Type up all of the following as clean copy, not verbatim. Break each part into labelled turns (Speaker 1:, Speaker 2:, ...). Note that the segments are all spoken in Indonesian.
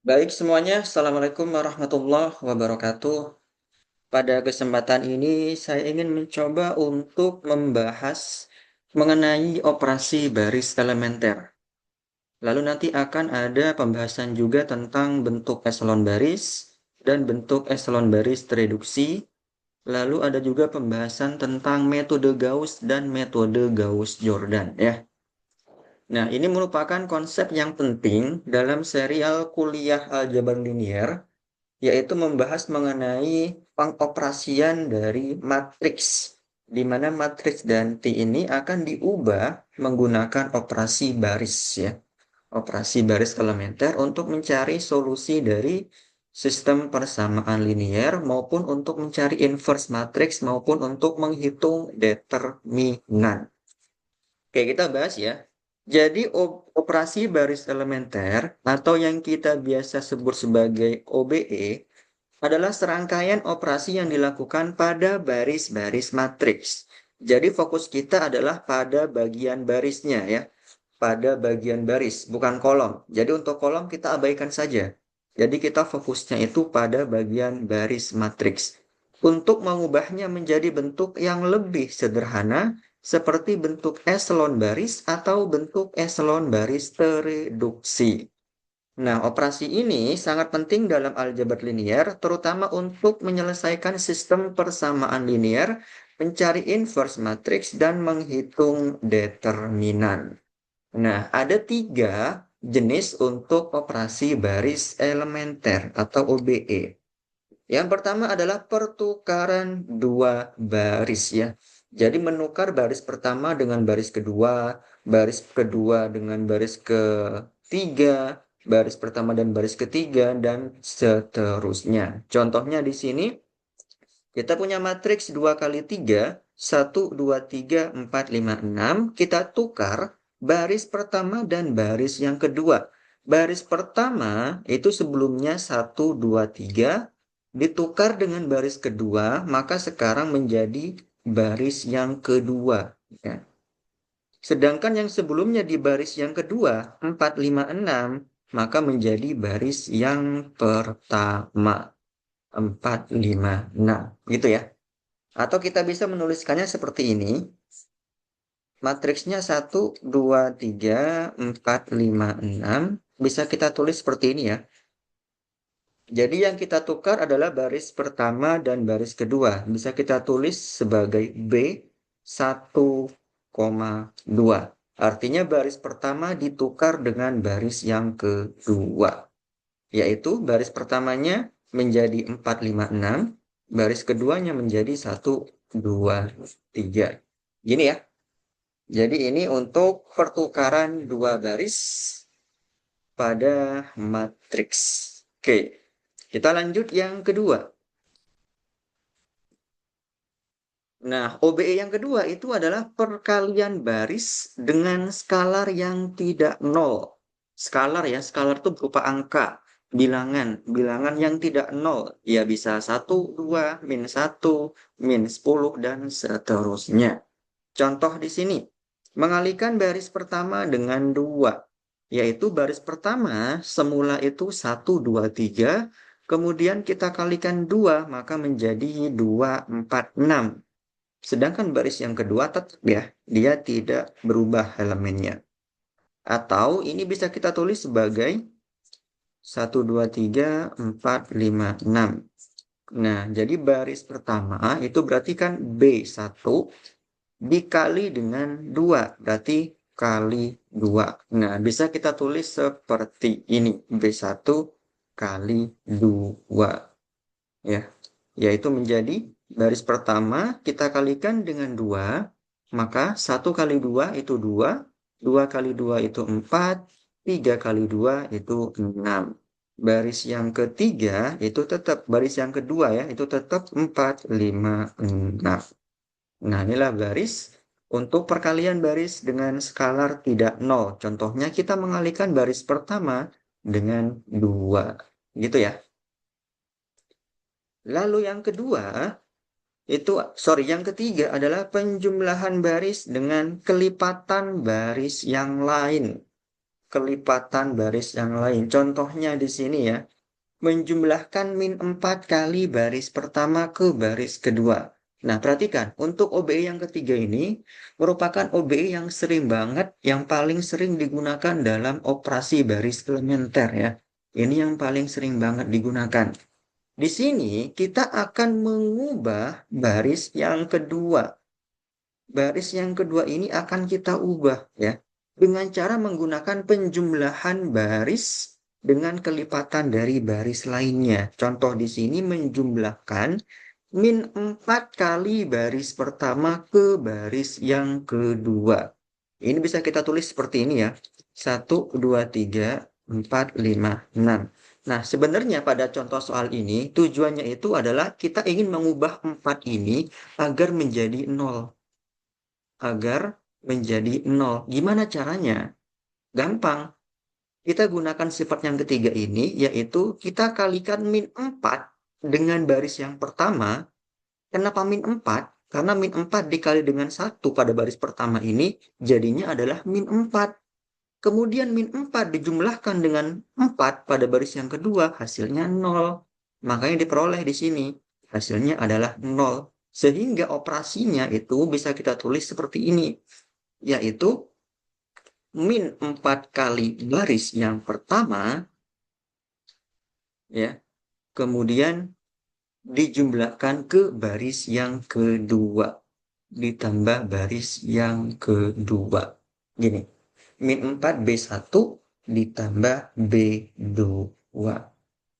Speaker 1: Baik semuanya, Assalamualaikum warahmatullahi wabarakatuh. Pada kesempatan ini, saya ingin mencoba untuk membahas mengenai operasi baris elementer. Lalu nanti akan ada pembahasan juga tentang bentuk eselon baris dan bentuk eselon baris tereduksi. Lalu ada juga pembahasan tentang metode Gauss dan metode Gauss-Jordan ya. Nah, ini merupakan konsep yang penting dalam serial kuliah aljabar linier, yaitu membahas mengenai pengoperasian dari matriks, di mana matriks dan T ini akan diubah menggunakan operasi baris ya, operasi baris elementer untuk mencari solusi dari sistem persamaan linier maupun untuk mencari inverse matriks maupun untuk menghitung determinan. Oke, kita bahas ya. Jadi operasi baris elementer atau yang kita biasa sebut sebagai OBE adalah serangkaian operasi yang dilakukan pada baris-baris matriks. Jadi fokus kita adalah pada bagian barisnya ya, pada bagian baris, bukan kolom. Jadi untuk kolom kita abaikan saja. Jadi kita fokusnya itu pada bagian baris matriks. Untuk mengubahnya menjadi bentuk yang lebih sederhana, seperti bentuk eselon baris atau bentuk eselon baris tereduksi. Nah, operasi ini sangat penting dalam aljabar linier, terutama untuk menyelesaikan sistem persamaan linier, mencari inverse matriks, dan menghitung determinan. Nah, ada tiga jenis untuk operasi baris elementer atau OBE. Yang pertama adalah pertukaran dua baris ya. Jadi menukar baris pertama dengan baris kedua dengan baris ketiga, baris pertama dan baris ketiga, dan seterusnya. Contohnya di sini kita punya matriks 2 kali 3, 1, 2, 3, 4, 5, 6. Kita tukar baris pertama dan baris yang kedua. Baris pertama itu sebelumnya 1, 2, 3. Ditukar dengan baris kedua, maka sekarang menjadi baris yang kedua. Ya. Sedangkan yang sebelumnya di baris yang kedua, 4, 5, 6, maka menjadi baris yang pertama. 4, 5, 6. Gitu ya. Atau kita bisa menuliskannya seperti ini. Matriksnya 1, 2, 3, 4, 5, 6. Bisa kita tulis seperti ini ya. Jadi yang kita tukar adalah baris pertama dan baris kedua. Bisa kita tulis sebagai B1,2. Artinya baris pertama ditukar dengan baris yang kedua. Yaitu baris pertamanya menjadi 4, 5, 6. Baris keduanya menjadi 1, 2, 3. Gini ya. Jadi ini untuk pertukaran dua baris pada matriks. Oke, kita lanjut yang kedua. Nah, OBE yang kedua itu adalah perkalian baris dengan skalar yang tidak nol. Skalar ya, skalar itu berupa angka, bilangan, bilangan yang tidak nol. Ya bisa 1, 2, min 1, min 10, dan seterusnya. Contoh di sini, mengalihkan baris pertama dengan 2, yaitu baris pertama semula itu 1, 2, 3, kemudian kita kalikan 2, maka menjadi 2, 4, 6. Sedangkan baris yang kedua tetap ya, dia tidak berubah elemennya. Atau ini bisa kita tulis sebagai 1, 2, 3, 4, 5, 6. Nah, jadi baris pertama itu berarti kan B1 dikali dengan 2, berarti kali 2. Nah, bisa kita tulis seperti ini, B1 kali 2. Ya, yaitu menjadi baris pertama kita kalikan dengan 2, maka 1 kali 2 itu 2, 2 kali 2 itu 4, 3 kali 2 itu 6. Baris yang ketiga itu tetap, baris yang kedua ya, itu tetap 4, 5, 6. Nah, inilah baris untuk perkalian baris dengan skalar tidak nol. Contohnya kita mengalihkan baris pertama dengan 2. Gitu ya. Lalu yang kedua, yang ketiga adalah penjumlahan baris dengan kelipatan baris yang lain. kelipatan baris yang lain. Contohnya di sini ya, menjumlahkan min 4 kali baris pertama ke baris kedua. Nah, perhatikan, untuk OBE yang ketiga ini merupakan OBE yang sering banget, yang paling sering digunakan dalam operasi baris elementer ya. Ini yang paling sering banget digunakan. Di sini kita akan mengubah baris yang kedua. Baris yang kedua ini akan kita ubah ya dengan cara menggunakan penjumlahan baris dengan kelipatan dari baris lainnya. Contoh di sini menjumlahkan min 4 kali baris pertama ke baris yang kedua. Ini bisa kita tulis seperti ini ya. 1, 2, 3, 4, 5, 6. Nah, sebenarnya pada contoh soal ini, tujuannya itu adalah kita ingin mengubah 4 ini agar menjadi 0. Agar menjadi 0. Gimana caranya? Gampang. Kita gunakan sifat yang ketiga ini, yaitu kita kalikan min 4 dengan baris yang pertama. Kenapa min 4? Karena min 4 dikali dengan 1 pada baris pertama ini, jadinya adalah min 4. Kemudian min 4 dijumlahkan dengan 4 pada baris yang kedua, hasilnya 0. Makanya diperoleh di sini. Hasilnya adalah 0. Sehingga operasinya itu bisa kita tulis seperti ini, yaitu min 4 kali baris yang pertama, ya, kemudian dijumlahkan ke baris yang kedua, ditambah baris yang kedua. Gini, min 4 B1 ditambah B2.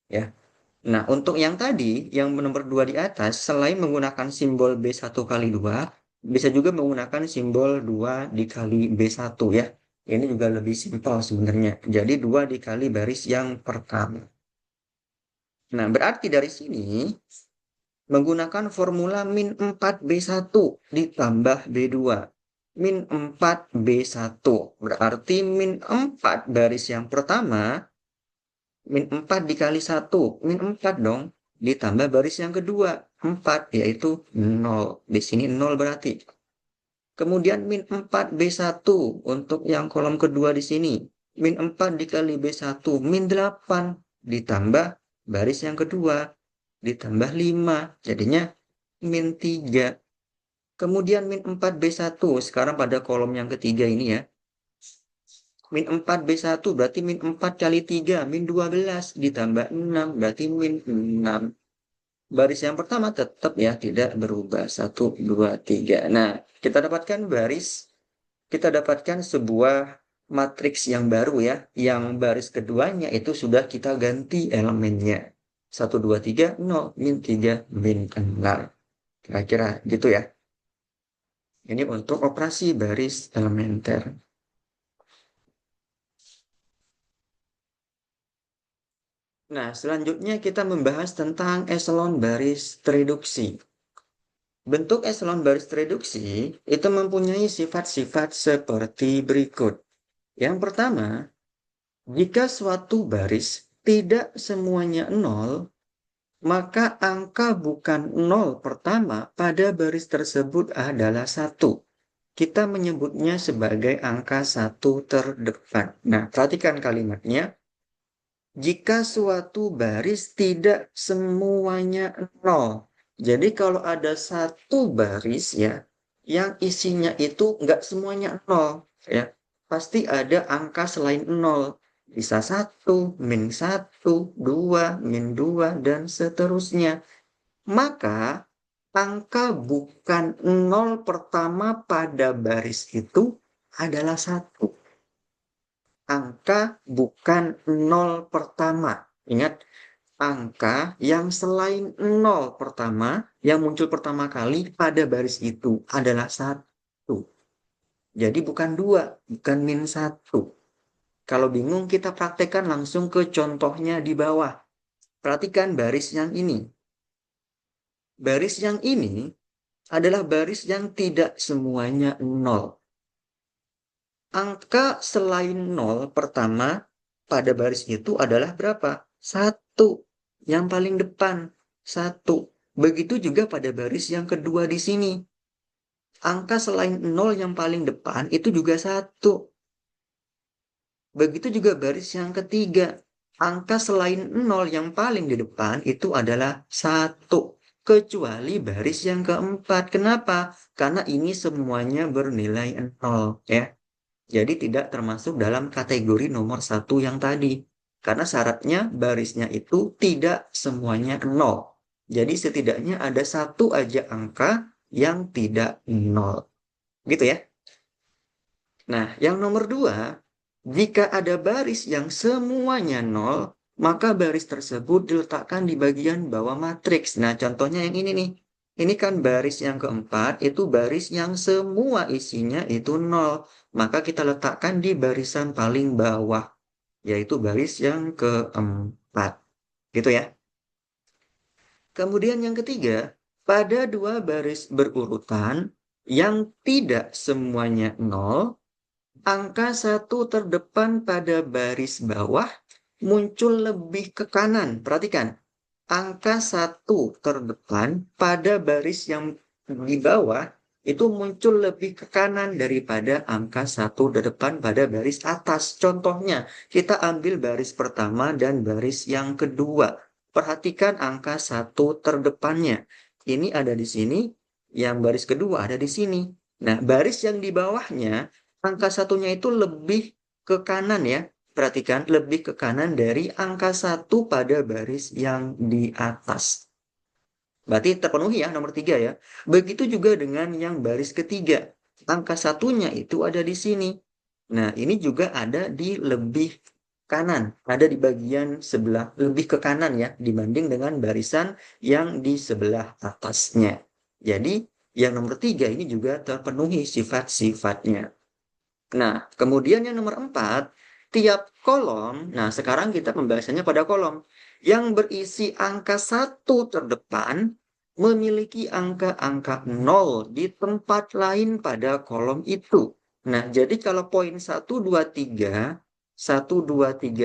Speaker 1: Ya. Nah, untuk yang tadi, yang nomor 2 di atas, selain menggunakan simbol B1 kali 2, bisa juga menggunakan simbol 2 dikali B1 ya. Ini juga lebih simpel sebenarnya. Jadi 2 dikali baris yang pertama. Nah, berarti dari sini, menggunakan formula min 4B1 ditambah B2. Min 4B1. Berarti min 4 baris yang pertama, min 4 dikali 1, min 4 dong. Ditambah baris yang kedua, 4, yaitu 0. Di sini 0 berarti. Kemudian min 4B1 untuk yang kolom kedua di sini. Min 4 dikali B1, min 8. Ditambah baris yang kedua, ditambah 5. Jadinya min 3. Kemudian min 4B1, sekarang pada kolom yang ketiga ini ya. Min 4B1 berarti min 4 kali 3, min 12 ditambah 6, berarti min 6. Baris yang pertama tetap ya tidak berubah, 1, 2, 3. Nah, kita dapatkan sebuah matriks yang baru ya, yang baris keduanya itu sudah kita ganti elemennya. 1, 2, 3, 0, min 3, min 6. Kira-kira gitu ya. Ini untuk operasi baris elementer. Nah, selanjutnya kita membahas tentang eselon baris reduksi. Bentuk eselon baris reduksi itu mempunyai sifat-sifat seperti berikut. Yang pertama, jika suatu baris tidak semuanya 0, maka angka bukan 0 pertama pada baris tersebut adalah 1. Kita menyebutnya sebagai angka 1 terdepan. Nah, perhatikan kalimatnya. Jika suatu baris tidak semuanya 0. Jadi kalau ada satu baris ya, yang isinya itu nggak semuanya 0. Ya, pasti ada angka selain 0. Bisa 1, min 1, 2, min 2, dan seterusnya. Maka angka bukan 0 pertama pada baris itu adalah 1. Angka bukan 0 pertama. Ingat, angka yang selain 0 pertama, yang muncul pertama kali pada baris itu adalah 1. Jadi bukan 2, bukan min 1. Kalau bingung, kita praktekkan langsung ke contohnya di bawah. Perhatikan baris yang ini. Baris yang ini adalah baris yang tidak semuanya 0. Angka selain 0 pertama pada baris itu adalah berapa? 1. Yang paling depan, 1. Begitu juga pada baris yang kedua di sini. Angka selain 0 yang paling depan itu juga 1. Begitu juga baris yang ketiga. Angka selain 0 yang paling di depan itu adalah 1. Kecuali baris yang keempat. Kenapa? Karena ini semuanya bernilai 0 ya. Jadi tidak termasuk dalam kategori nomor 1 yang tadi. Karena syaratnya barisnya itu tidak semuanya 0. Jadi setidaknya ada satu aja angka yang tidak 0. Gitu ya. Nah, yang nomor 2, jika ada baris yang semuanya 0, maka baris tersebut diletakkan di bagian bawah matriks. Nah, contohnya yang ini nih. Ini kan baris yang keempat, itu baris yang semua isinya itu 0. Maka kita letakkan di barisan paling bawah, yaitu baris yang keempat. Gitu ya. Kemudian yang ketiga, pada dua baris berurutan yang tidak semuanya 0, angka 1 terdepan pada baris bawah muncul lebih ke kanan. Perhatikan, angka 1 terdepan pada baris yang di bawah itu muncul lebih ke kanan daripada angka 1 terdepan pada baris atas. Contohnya, kita ambil baris pertama dan baris yang kedua. Perhatikan angka 1 terdepannya. Ini ada di sini, yang baris kedua ada di sini. Nah, baris yang di bawahnya, angka satunya itu lebih ke kanan ya. Perhatikan, lebih ke kanan dari angka 1 pada baris yang di atas. Berarti terpenuhi ya nomor 3 ya. Begitu juga dengan yang baris ketiga. Angka satunya itu ada di sini. Nah, ini juga ada di lebih kanan. Ada di bagian sebelah lebih ke kanan ya. Dibanding dengan barisan yang di sebelah atasnya. Jadi, yang nomor 3 ini juga terpenuhi sifat-sifatnya. Nah, kemudian yang nomor 4, tiap kolom, nah sekarang kita pembahasannya pada kolom, yang berisi angka 1 terdepan memiliki angka-angka 0 di tempat lain pada kolom itu. Nah, jadi kalau poin 1, 2, 3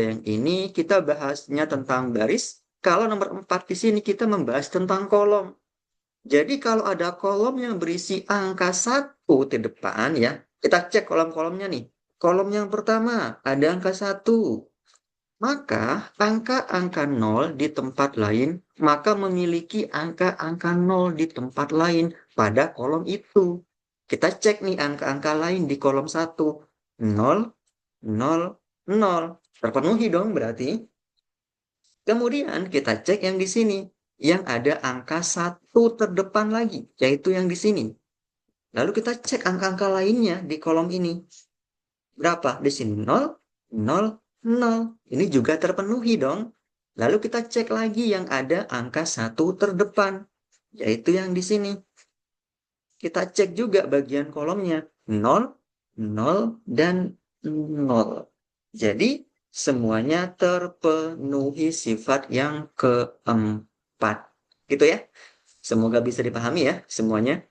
Speaker 1: yang ini kita bahasnya tentang baris, kalau nomor 4 di sini kita membahas tentang kolom. Jadi kalau ada kolom yang berisi angka 1 di depan ya, kita cek kolom-kolomnya nih. Kolom yang pertama ada angka 1. Maka angka-angka 0 di tempat lain, maka memiliki angka-angka 0 di tempat lain pada kolom itu. Kita cek nih angka-angka lain di kolom 1. 0, 0, 0. Terpenuhi dong berarti. Kemudian kita cek yang di sini, yang ada angka 1 terdepan lagi, yaitu yang di sini. Lalu kita cek angka-angka lainnya di kolom ini. Berapa? Di sini 0, 0, 0. Ini juga terpenuhi dong. Lalu kita cek lagi yang ada angka 1 terdepan, yaitu yang di sini. Kita cek juga bagian kolomnya 0, 0, dan 0. Jadi semuanya terpenuhi sifat yang keempat. Gitu ya. Semoga bisa dipahami ya semuanya.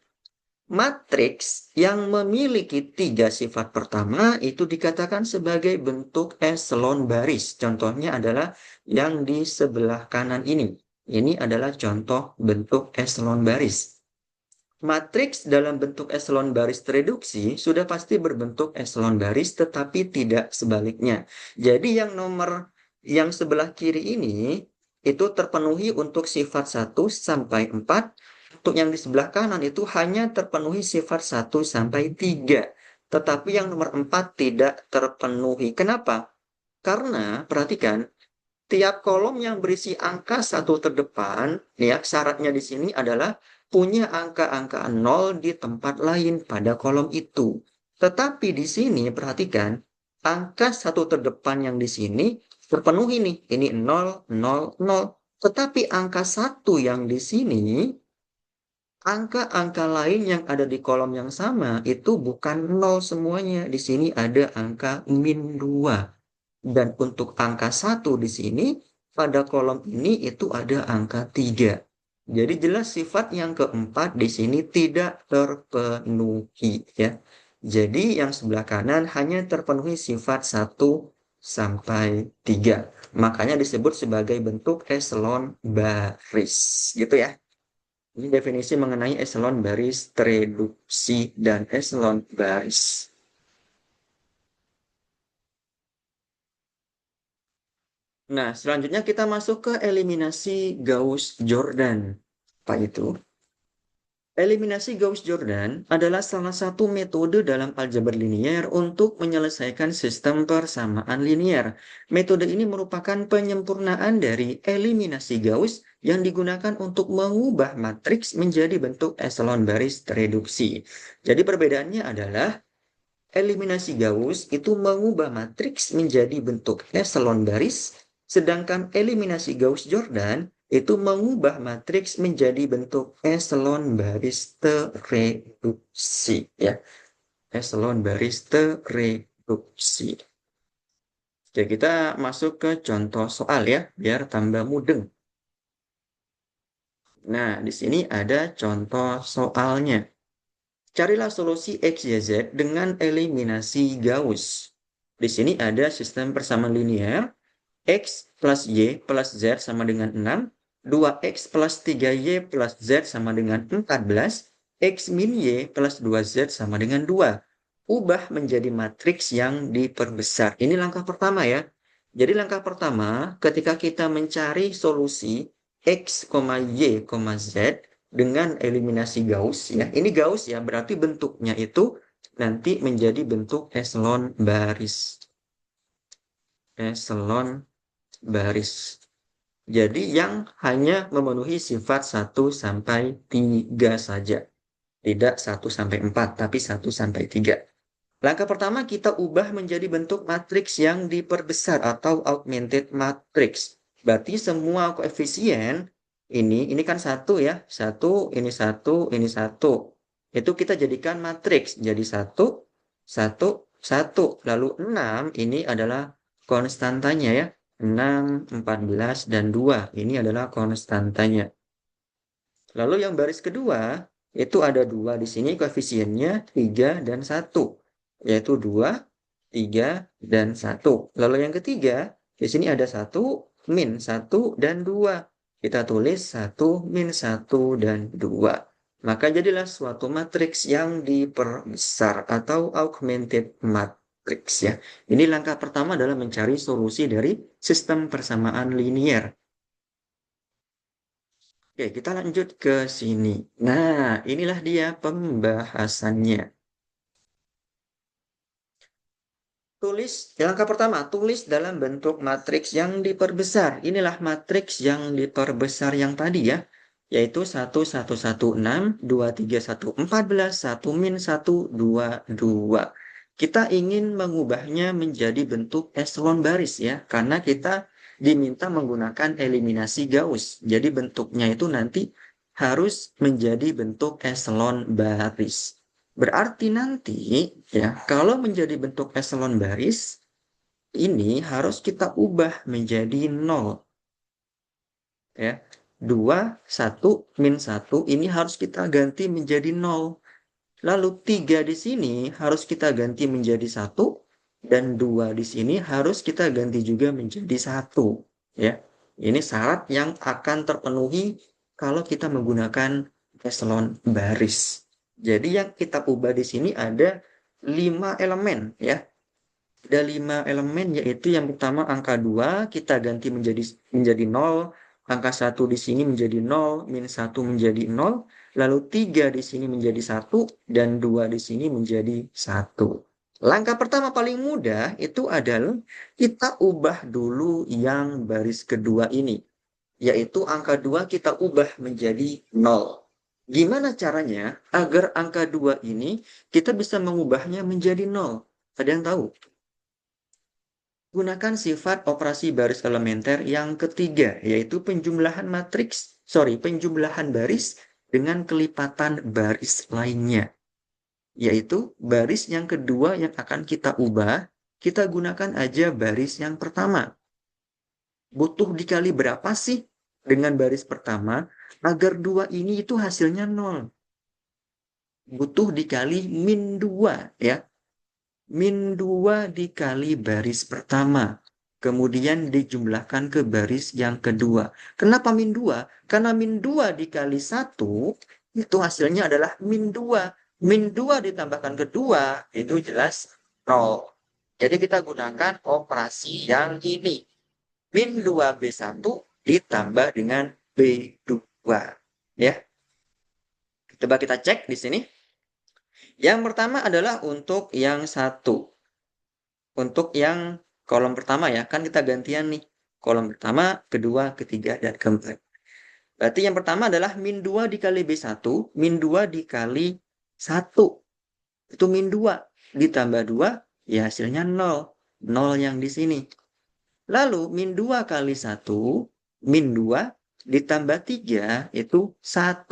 Speaker 1: Matriks yang memiliki 3 sifat pertama itu dikatakan sebagai bentuk eselon baris. Contohnya adalah yang di sebelah kanan ini. Ini adalah contoh bentuk eselon baris. Matriks dalam bentuk eselon baris reduksi sudah pasti berbentuk eselon baris tetapi tidak sebaliknya. Jadi yang sebelah kiri ini itu terpenuhi untuk sifat 1 sampai 4. Untuk yang di sebelah kanan itu hanya terpenuhi sifat 1 sampai 3. Tetapi yang nomor 4 tidak terpenuhi. Kenapa? Karena perhatikan, tiap kolom yang berisi angka 1 terdepan, ya, syaratnya di sini adalah punya angka-angka 0 di tempat lain pada kolom itu. Tetapi di sini perhatikan, angka 1 terdepan yang di sini terpenuhi nih. Ini 0, 0, 0. Tetapi angka 1 yang di sini, angka-angka lain yang ada di kolom yang sama itu bukan 0 semuanya. Di sini ada angka min 2. Dan untuk angka 1 di sini, pada kolom ini itu ada angka 3. Jadi jelas sifat yang keempat di sini tidak terpenuhi ya. Jadi yang sebelah kanan hanya terpenuhi sifat 1 sampai 3. Makanya disebut sebagai bentuk eselon baris gitu ya. Ini definisi mengenai eselon baris reduksi dan eselon baris. Nah, selanjutnya kita masuk ke eliminasi Gauss-Jordan. Apa itu? Eliminasi Gauss-Jordan adalah salah satu metode dalam aljabar linier untuk menyelesaikan sistem persamaan linier. Metode ini merupakan penyempurnaan dari eliminasi Gauss yang digunakan untuk mengubah matriks menjadi bentuk eselon baris tereduksi. Jadi perbedaannya adalah eliminasi Gauss itu mengubah matriks menjadi bentuk eselon baris, sedangkan eliminasi Gauss-Jordan itu mengubah matriks menjadi bentuk eselon baris tereduksi, ya. Eselon baris tereduksi. Oke, kita masuk ke contoh soal ya, biar tambah mudeng. Nah, di sini ada contoh soalnya. Carilah solusi X, Y, Z dengan eliminasi Gauss. Di sini ada sistem persamaan linear, X plus Y plus Z sama dengan 6, 2X plus 3Y plus Z sama dengan 14, X min Y plus 2Z sama dengan 2. Ubah menjadi matriks yang diperbesar. Ini langkah pertama ya. Jadi langkah pertama, ketika kita mencari solusi X, Y, Z, dengan eliminasi Gauss ya. Ini Gauss ya, berarti bentuknya itu nanti menjadi bentuk eselon baris. Eselon baris. Jadi yang hanya memenuhi sifat 1 sampai 3 saja. Tidak 1 sampai 4, tapi 1 sampai 3. Langkah pertama kita ubah menjadi bentuk matriks yang diperbesar atau augmented matrix. Berarti semua koefisien ini kan 1 ya. 1, ini 1, ini 1. Itu kita jadikan matriks. Jadi 1, 1, 1. Lalu 6 ini adalah konstantanya ya. 6, 14, dan 2. Ini adalah konstantanya. Lalu yang baris kedua, itu ada 2 di sini koefisiennya 3 dan 1. Yaitu 2, 3, dan 1. Lalu yang ketiga, di sini ada 1, min 1, dan 2. Kita tulis 1, min 1, dan 2. Maka jadilah suatu matriks yang diperbesar atau augmented matrix ya. Ini langkah pertama adalah mencari solusi dari sistem persamaan linier. Oke, kita lanjut ke sini. Nah, inilah dia pembahasannya. Langkah pertama, tulis dalam bentuk matriks yang diperbesar. Inilah matriks yang diperbesar yang tadi ya, yaitu 1, 1, 1, 6, 2, 3, 1, 14, 1, min 1, 2, 2. Kita ingin mengubahnya menjadi bentuk eselon baris ya, karena kita diminta menggunakan eliminasi Gauss. Jadi bentuknya itu nanti harus menjadi bentuk eselon baris. Berarti nanti ya, kalau menjadi bentuk eselon baris, ini harus kita ubah menjadi 0. Ya. 2, 1, min 1, ini harus kita ganti menjadi 0. Lalu 3 di sini harus kita ganti menjadi 1. Dan 2 di sini harus kita ganti juga menjadi 1. Ya. Ini syarat yang akan terpenuhi kalau kita menggunakan eselon baris. Jadi yang kita ubah di sini ada 5 elemen ya. Ada 5 elemen yaitu yang pertama angka 2 kita ganti menjadi 0, angka 1 di sini menjadi 0, min 1 menjadi 0, lalu 3 di sini menjadi 1 dan 2 di sini menjadi 1. Langkah pertama paling mudah itu adalah kita ubah dulu yang baris kedua ini, yaitu angka 2 kita ubah menjadi 0. Gimana caranya agar angka 2 ini kita bisa mengubahnya menjadi 0? Ada yang tahu? Gunakan sifat operasi baris elementer yang ketiga, yaitu penjumlahan baris dengan kelipatan baris lainnya. Yaitu baris yang kedua yang akan kita ubah, kita gunakan aja baris yang pertama. Butuh dikali berapa sih dengan baris pertama agar 2 ini itu hasilnya 0? Butuh dikali min 2 ya. Min 2 dikali baris pertama. Kemudian dijumlahkan ke baris yang kedua. Kenapa min 2? Karena min 2 dikali 1 itu hasilnya adalah min 2. Min 2 ditambahkan ke 2 itu jelas 0. Jadi kita gunakan operasi yang ini. min 2B1 ditambah dengan B2. Ya, coba kita cek di sini. Yang pertama adalah untuk yang satu. Untuk yang kolom pertama ya, kan kita gantian nih. Kolom pertama, kedua, ketiga, dan keempat. Berarti yang pertama adalah min 2 dikali B1, min 2 dikali 1. Itu min 2. Ditambah 2, ya hasilnya 0. 0 yang di sini. Lalu min 2 kali 1, min 2 ditambah 3 itu 1.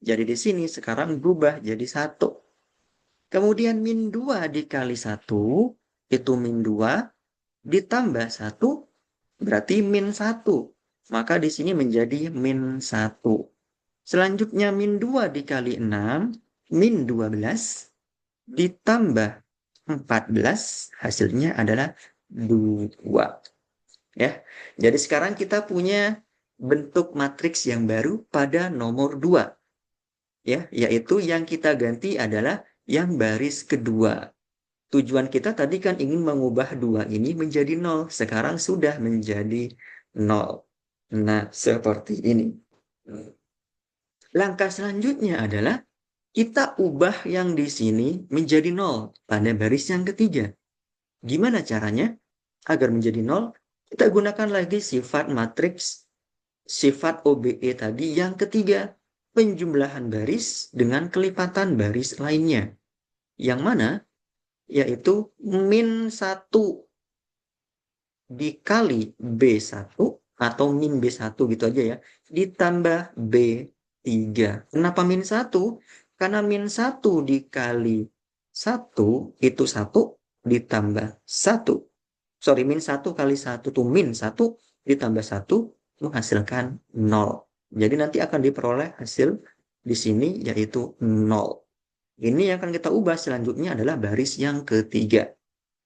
Speaker 1: Jadi di sini sekarang berubah jadi 1. Kemudian min 2 dikali 1, itu min 2 ditambah 1 berarti min 1. Maka di sini menjadi min 1. Selanjutnya min 2 dikali 6, min 12 ditambah 14 hasilnya adalah 2. Ya. Jadi sekarang kita punya bentuk matriks yang baru pada nomor 2. Ya, yaitu yang kita ganti adalah yang baris kedua. Tujuan kita tadi kan ingin mengubah 2 ini menjadi 0. Sekarang sudah menjadi 0. Nah, seperti ini. Langkah selanjutnya adalah kita ubah yang di sini menjadi 0 pada baris yang ketiga. Gimana caranya? Agar menjadi 0, kita gunakan lagi sifat matriks, sifat OBE tadi yang ketiga. Penjumlahan baris dengan kelipatan baris lainnya. Yang mana? Yaitu min 1 dikali B1 atau min B1 gitu aja ya, ditambah B3. Kenapa min 1? Karena min 1 dikali 1 itu 1 ditambah 1. Sorry, min 1 kali 1 itu min 1 ditambah 1 menghasilkan 0. Jadi nanti akan diperoleh hasil di sini yaitu 0. Ini yang akan kita ubah selanjutnya adalah baris yang ketiga.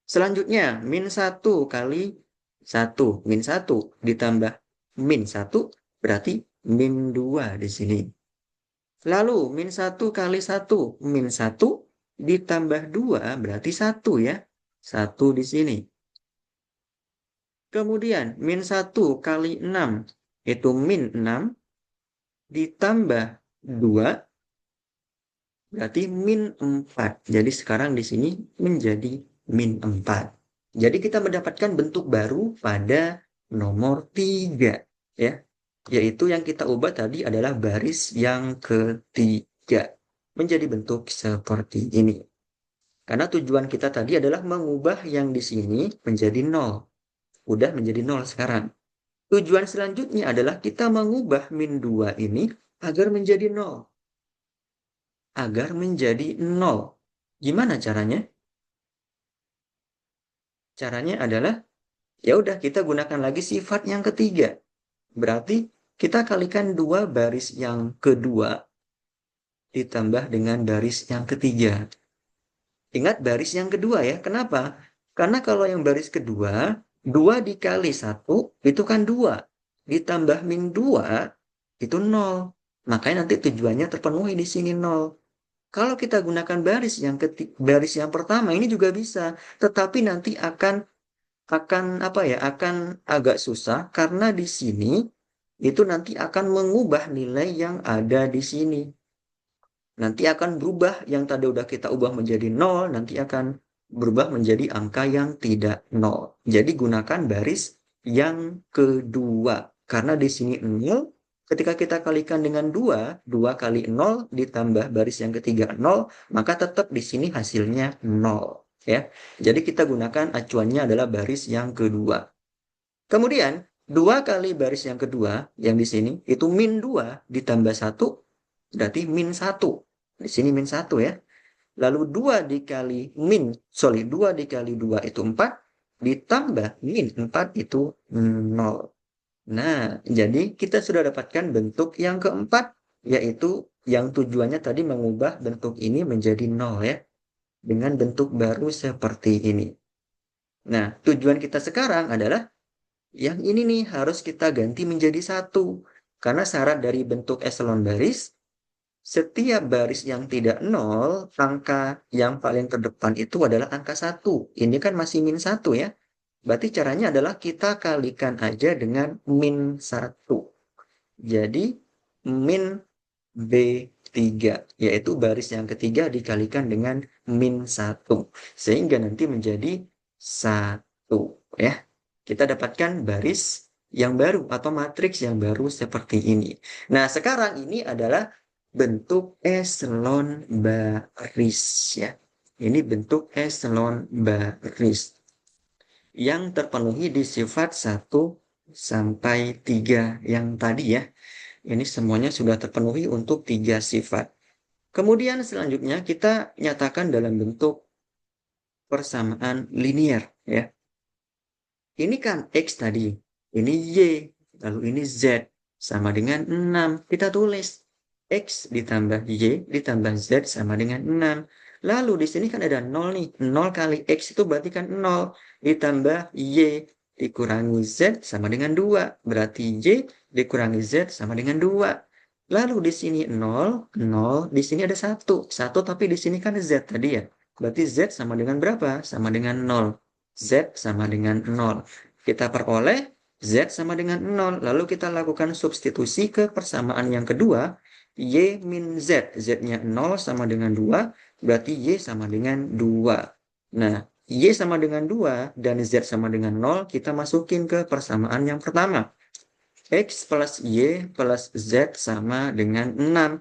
Speaker 1: Selanjutnya, min 1 kali 1. Min 1 ditambah min 1 berarti min 2 di sini. Lalu, min 1 kali 1. Min 1 ditambah 2 berarti 1 ya. 1 di sini. Kemudian, min 1 kali 6. Itu min 6 ditambah 2 berarti min 4. Jadi sekarang di sini menjadi min 4. Jadi kita mendapatkan bentuk baru pada nomor 3. Ya. Yaitu yang kita ubah tadi adalah baris yang ketiga. Menjadi bentuk seperti ini. Karena tujuan kita tadi adalah mengubah yang di sini menjadi 0. Udah menjadi 0 sekarang. Tujuan selanjutnya adalah kita mengubah min 2 ini agar menjadi 0. Agar menjadi 0. Gimana caranya? Caranya adalah ya udah kita gunakan lagi sifat yang ketiga. Berarti kita kalikan 2 baris yang kedua ditambah dengan baris yang ketiga. Ingat baris yang kedua ya. Kenapa? Karena kalau yang baris kedua 2 dikali 1 itu kan 2. Ditambah min 2 itu 0. Makanya nanti tujuannya terpenuhi di sini 0. Kalau kita gunakan baris yang baris yang pertama ini juga bisa, tetapi nanti akan apa ya? Akan agak susah karena di sini itu nanti akan mengubah nilai yang ada di sini. Nanti akan berubah yang tadi udah kita ubah menjadi 0, nanti akan berubah menjadi angka yang tidak 0. Jadi gunakan baris yang kedua. Karena di sini 0, ketika kita kalikan dengan 2, 2 kali 0 ditambah baris yang ketiga 0, maka tetap di sini hasilnya 0. Ya. Jadi kita gunakan acuannya adalah baris yang kedua. Kemudian, 2 kali baris yang kedua, yang di sini, itu min 2 ditambah 1, berarti min 1. Di sini min 1 ya. Lalu 2 dikali 2 dikali 2 itu 4, ditambah min 4 itu 0. Nah, jadi kita sudah dapatkan bentuk yang keempat, yaitu yang tujuannya tadi mengubah bentuk ini menjadi 0 ya. Dengan bentuk baru seperti ini. Nah, tujuan kita sekarang adalah yang ini nih harus kita ganti menjadi 1. Karena syarat dari bentuk eselon baris, setiap baris yang tidak 0, angka yang paling terdepan itu adalah angka 1. Ini kan masih min 1 ya. Berarti caranya adalah kita kalikan aja dengan min 1. Jadi min B3, yaitu baris yang ketiga dikalikan dengan min 1. Sehingga nanti menjadi 1. Ya. Kita dapatkan baris yang baru atau matriks yang baru seperti ini. Nah, sekarang ini adalah bentuk eselon baris. Ya. Ini bentuk eselon baris yang terpenuhi di sifat 1 sampai 3 yang tadi ya. Ini semuanya sudah terpenuhi untuk 3 sifat. Kemudian selanjutnya kita nyatakan dalam bentuk persamaan linier ya. Ini kan X tadi, ini Y, lalu ini Z sama dengan 6. Kita tulis X ditambah Y ditambah Z sama dengan 6. Lalu di sini kan ada 0 nih. 0 kali X itu berarti kan 0 ditambah Y dikurangi Z sama dengan 2. Berarti Y dikurangi Z sama dengan 2. Lalu di sini 0, 0, di sini ada 1. 1 tapi di sini kan Z tadi ya. Berarti Z sama dengan berapa? Sama dengan 0. Z sama dengan 0. Kita peroleh Z sama dengan 0. Lalu kita lakukan substitusi ke persamaan yang kedua. Y min Z. Z-nya 0 sama dengan 2. Berarti Y sama dengan 2. Nah, Y sama dengan 2 dan Z sama dengan 0. Kita masukin ke persamaan yang pertama. X plus Y plus Z sama dengan 6.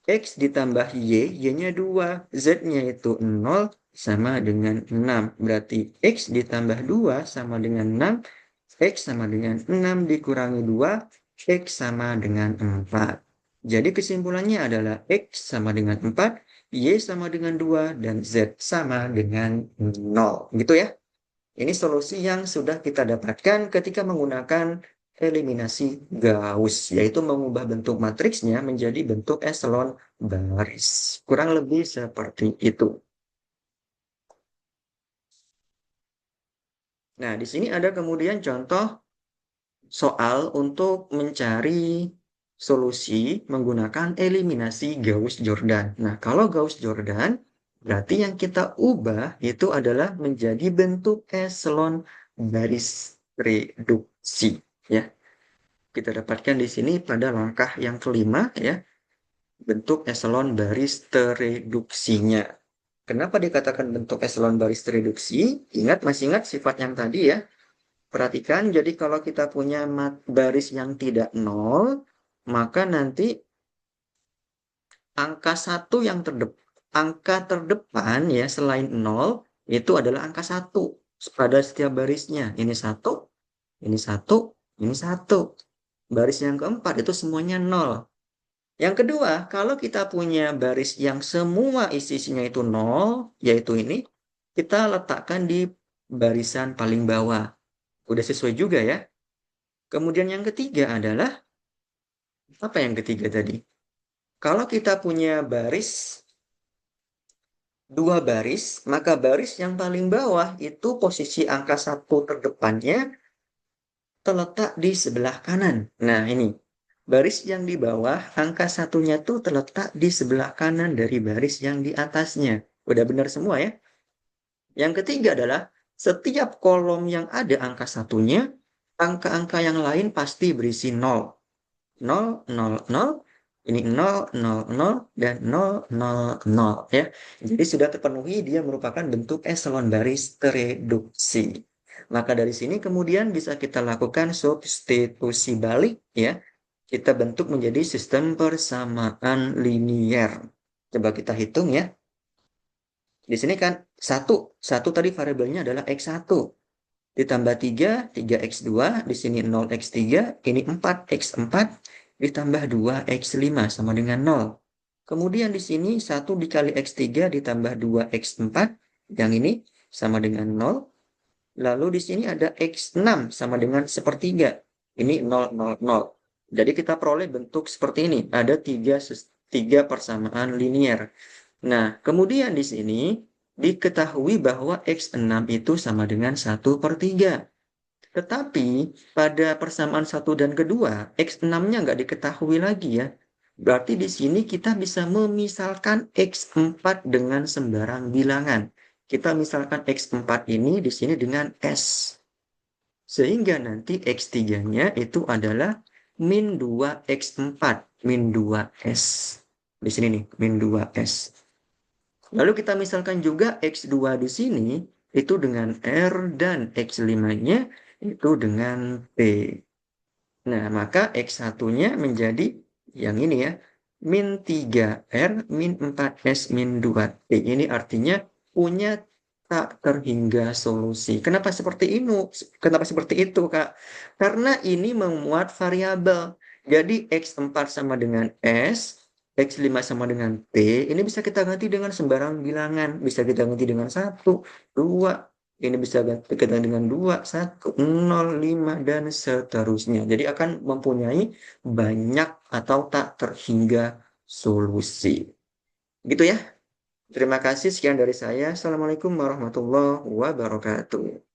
Speaker 1: X ditambah Y, Y-nya 2. Z-nya itu 0 sama dengan 6. Berarti X ditambah 2 sama dengan 6. X sama dengan 6 dikurangi 2. X sama dengan 4. Jadi kesimpulannya adalah X sama dengan 4, Y sama dengan 2, dan Z sama dengan 0. Gitu ya. Ini solusi yang sudah kita dapatkan ketika menggunakan eliminasi Gauss, yaitu mengubah bentuk matriksnya menjadi bentuk eselon baris. Kurang lebih seperti itu. Nah, di sini ada kemudian contoh soal untuk mencari solusi menggunakan eliminasi Gauss-Jordan. Nah, kalau Gauss-Jordan, berarti yang kita ubah itu adalah menjadi bentuk eselon baris reduksi. Ya, kita dapatkan di sini pada langkah yang kelima ya, bentuk eselon baris tereduksinya. Kenapa dikatakan bentuk eselon baris tereduksi? Masih ingat sifat yang tadi ya. Perhatikan, jadi kalau kita punya baris yang tidak nol, maka nanti angka 1 yang angka terdepan ya selain 0 itu adalah angka 1 pada setiap barisnya. Ini 1, ini 1, ini 1. Baris yang keempat itu semuanya 0. Yang kedua, kalau kita punya baris yang semua isinya itu 0, yaitu ini, kita letakkan di barisan paling bawah. Udah sesuai juga ya. Kemudian yang ketiga adalah, apa yang ketiga tadi? Kalau kita punya dua baris, maka baris yang paling bawah itu posisi angka 1 terdepannya terletak di sebelah kanan. Nah, ini. Baris yang di bawah, angka satunya tuh terletak di sebelah kanan dari baris yang di atasnya. Udah benar semua ya? Yang ketiga adalah, setiap kolom yang ada angka satunya, angka-angka yang lain pasti berisi 0. 0, 0, 0, ini 0, 0, 0, dan 0, 0, 0 ya. Jadi sudah terpenuhi, dia merupakan bentuk eselon baris tereduksi. Maka dari sini kemudian bisa kita lakukan substitusi balik ya. Kita bentuk menjadi sistem persamaan linier. Coba kita hitung ya. Di sini kan 1 tadi variabelnya adalah X1. Ditambah 3, 3x2, di sini 0x3, ini 4x4, ditambah 2x5 sama dengan 0. Kemudian di sini 1 dikali x3 ditambah 2x4, yang ini sama dengan 0. Lalu di sini ada x6 sama dengan sepertiga. Ini 0, 0, 0. Jadi kita peroleh bentuk seperti ini. Ada tiga persamaan linier. Nah, kemudian di sini diketahui bahwa x6 itu sama dengan 1/3. Tetapi pada persamaan 1 dan kedua, x6-nya nggak diketahui lagi ya. Berarti di sini kita bisa memisalkan x4 dengan sembarang bilangan. kita misalkan X4 ini di sini dengan S. Sehingga nanti X3-nya itu adalah min 2X4, min 2S. Di sini nih, min 2S. Lalu kita misalkan juga X2 di sini itu dengan R dan X5-nya itu dengan T. Nah, maka X1-nya menjadi yang ini ya, min 3R, min 4S, min 2T. Ini artinya punya tak terhingga solusi. Kenapa seperti ini? Kenapa seperti itu, Kak? Karena ini memuat variabel. Jadi X4 sama dengan S, X5 sama dengan T, ini bisa kita ganti dengan sembarang bilangan. Bisa kita ganti dengan 1, 2, ini bisa kita dengan 2, 1, 0, 5, dan seterusnya. Jadi akan mempunyai banyak atau tak terhingga solusi. Gitu ya. Terima kasih, sekian dari saya. Assalamualaikum warahmatullahi wabarakatuh.